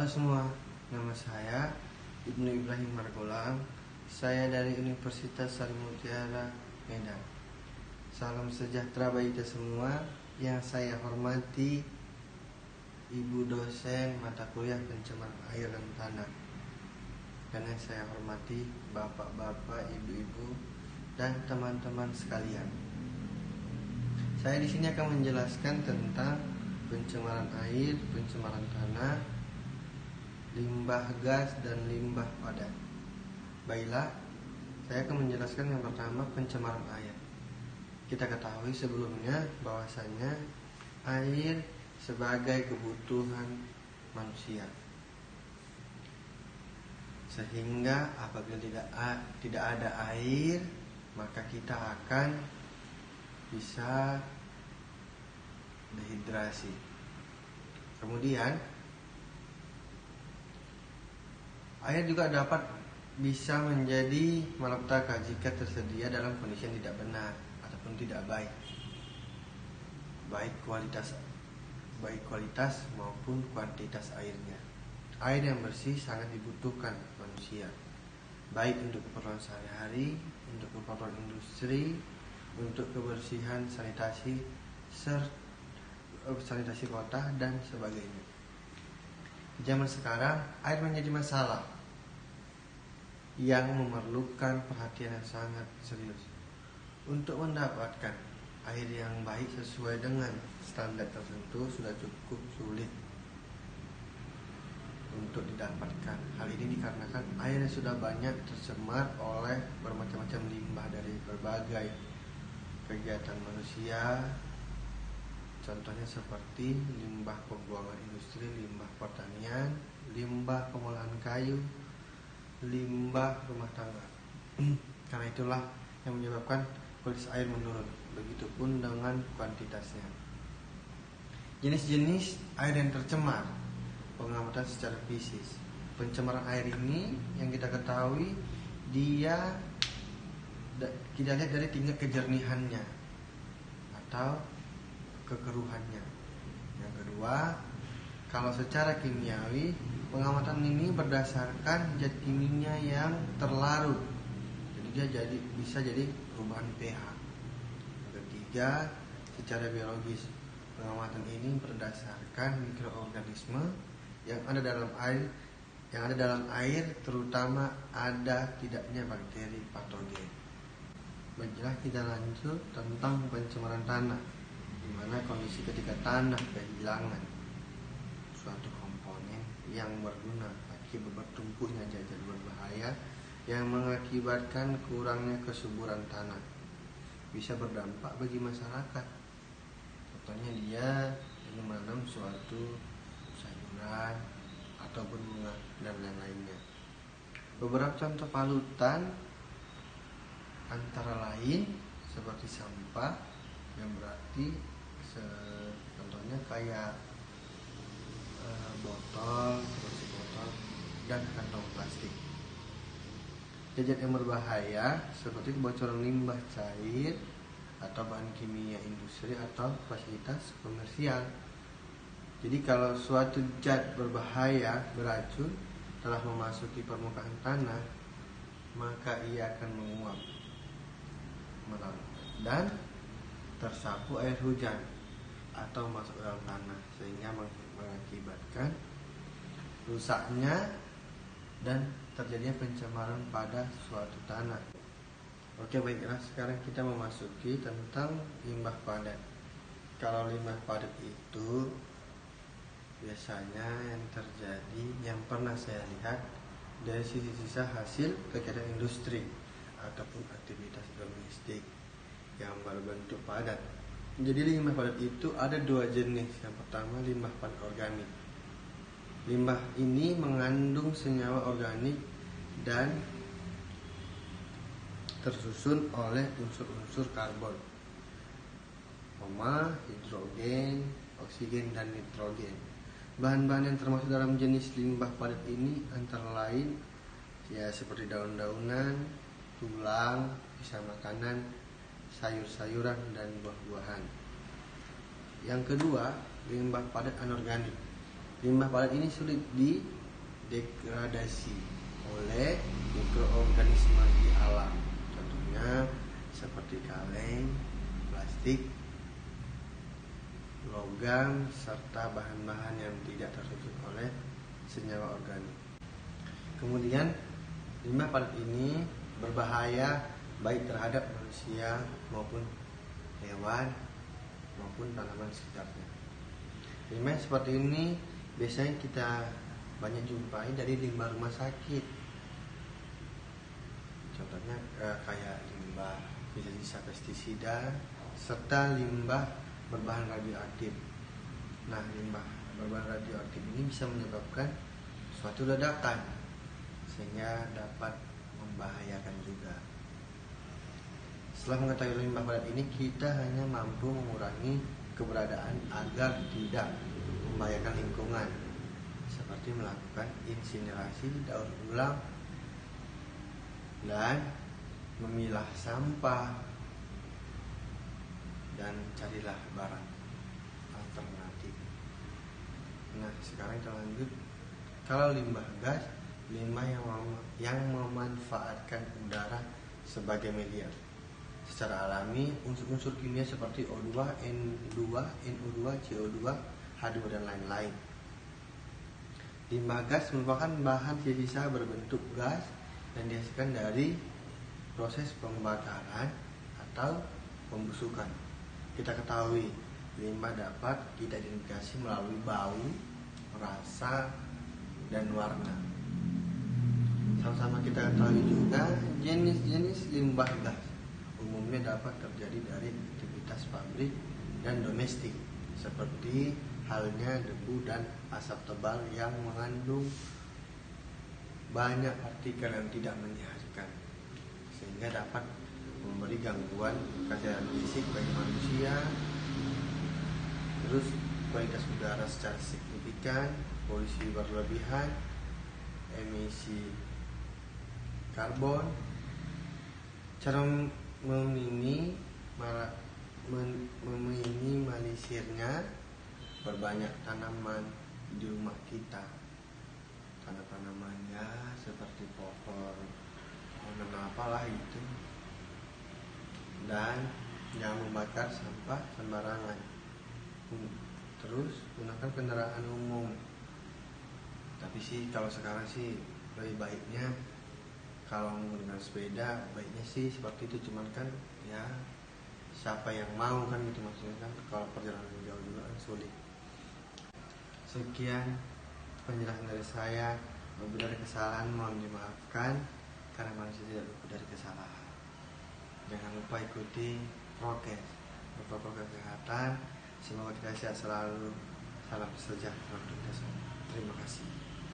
semua, nama saya Ibnu Ibrahim Margolang. Saya dari Universitas Salim Mutiara, Medan. Salam sejahtera bagi kita semua. Yang saya hormati Ibu dosen mata kuliah pencemaran air dan tanah. Dan yang saya hormati bapak-bapak, ibu-ibu, dan teman-teman sekalian. Saya di sini akan menjelaskan tentang pencemaran air, pencemaran tanah, limbah gas, dan limbah padat. Baiklah, saya akan menjelaskan yang pertama, pencemaran air. Kita ketahui sebelumnya bahwasanya air sebagai kebutuhan manusia. Sehingga apabila tidak ada air, maka kita akan bisa dehidrasi. Kemudian air juga bisa menjadi malapetaka jika tersedia dalam kondisi yang tidak benar ataupun tidak baik, baik kualitas maupun kuantitas airnya. Air yang bersih sangat dibutuhkan manusia, baik untuk keperluan sehari-hari, untuk keperluan industri, untuk kebersihan sanitasi kota dan sebagainya. Di zaman sekarang, air menjadi masalah yang memerlukan perhatian yang sangat serius. Untuk mendapatkan air yang baik sesuai dengan standar tertentu sudah cukup sulit untuk didapatkan. Hal ini dikarenakan air yang sudah banyak tercemar oleh bermacam-macam limbah dari berbagai kegiatan manusia. Contohnya seperti limbah pembuangan industri, limbah pertanian, limbah pengolahan kayu, limbah rumah tangga. Karena itulah yang menyebabkan kualitas air menurun. Begitupun dengan kuantitasnya. Jenis-jenis air yang tercemar, pengamatan secara fisik. Pencemaran air ini yang kita ketahui kita lihat dari tingkat kejernihannya atau kekeruhannya. Yang kedua, kalau secara kimiawi, pengamatan ini berdasarkan zat kimia yang terlarut. Jadi dia bisa jadi perubahan pH. Yang ketiga, secara biologis, pengamatan ini berdasarkan mikroorganisme yang ada dalam air, terutama ada tidaknya bakteri patogen. Baiklah, kita lanjut tentang pencemaran tanah, di mana kondisi ketika tanah kehilangan suatu komponen yang berguna akibat bertumpunya zat berbahaya yang mengakibatkan kurangnya kesuburan tanah, bisa berdampak bagi masyarakat. Contohnya dia menanam suatu sayuran ataupun bunga dan lain-lainnya. Beberapa contoh polutan antara lain seperti sampah, yang berarti contohnya kayak botol, dan kantong plastik. Zat yang berbahaya seperti kebocoran limbah cair atau bahan kimia industri atau fasilitas komersial. Jadi kalau suatu zat berbahaya, beracun telah memasuki permukaan tanah, maka ia akan menguap dan tersapu air hujan atau masuk ke dalam tanah, sehingga mengakibatkan rusaknya dan terjadinya pencemaran pada suatu tanah. Oke, baiklah, sekarang kita memasuki tentang limbah padat. Kalau limbah padat itu biasanya yang terjadi, yang pernah saya lihat, dari sisa-sisa hasil kegiatan industri ataupun aktivitas domestik yang berbentuk padat. Jadi limbah padat itu ada dua jenis. Yang pertama, limbah padat organik. Limbah ini mengandung senyawa organik dan tersusun oleh unsur-unsur karbon, hidrogen, oksigen, dan nitrogen. Bahan-bahan yang termasuk dalam jenis limbah padat ini antara lain seperti daun-daunan, tulang, sisa makanan, sayur-sayuran, dan buah-buahan. Yang kedua, limbah padat anorganik. Limbah padat ini sulit didegradasi oleh mikroorganisme di alam. Contohnya seperti kaleng, plastik, logam, serta bahan-bahan yang tidak tertutup oleh senyawa organik. Kemudian limbah padat ini berbahaya baik terhadap manusia maupun hewan maupun tanaman sekitarnya. Limbah seperti ini biasanya kita banyak jumpai dari limbah rumah sakit. Contohnya kayak limbah sisa pestisida serta limbah berbahan radioaktif. Nah, limbah berbahan radioaktif ini bisa menyebabkan suatu ledakan sehingga dapat membahayakan juga. Setelah mengetahui limbah padat ini, kita hanya mampu mengurangi keberadaan agar tidak membahayakan lingkungan, seperti melakukan insinerasi daur ulang dan memilah sampah, dan carilah barang alternatif. Nah, sekarang kita lanjut. Kalau limbah gas, limbah yang memanfaatkan udara sebagai media. Secara alami, unsur-unsur kimia seperti O2, N2, NO2, CO2, H2, dan lain-lain. Limbah gas merupakan bahan sisa berbentuk gas yang dihasilkan dari proses pembakaran atau pembusukan. Kita ketahui limbah dapat diidentifikasi melalui bau, rasa, dan warna. Sama-sama kita ketahui juga jenis-jenis limbah gas umumnya dapat terjadi dari aktivitas pabrik dan domestik, seperti halnya debu dan asap tebal yang mengandung banyak partikel yang tidak menyehatkan, sehingga dapat memberi gangguan kesehatan fisik bagi manusia. Terus kualitas udara secara signifikan, polusi berlebihan, emisi karbon. Cara meminimalisirnya, berbanyak tanaman di rumah kita, tanaman ya seperti pohon apalah itu, dan jangan membakar sampah sembarangan. Terus gunakan kendaraan umum. Tapi sih kalau sekarang sih lebih baiknya kalau menggunakan sepeda, baiknya sih seperti itu. Cuman kan ya siapa yang mau kan gitu, maksudnya kan kalau perjalanan jauh juga kan sulit. Sekian penjelasan dari saya. Apabila ada kesalahan mohon dimaafkan, karena manusia tidak luput dari kesalahan. Jangan lupa ikuti protokol kesehatan. Semoga kita sehat selalu. Salam sejahtera untuk kita semua. Terima kasih.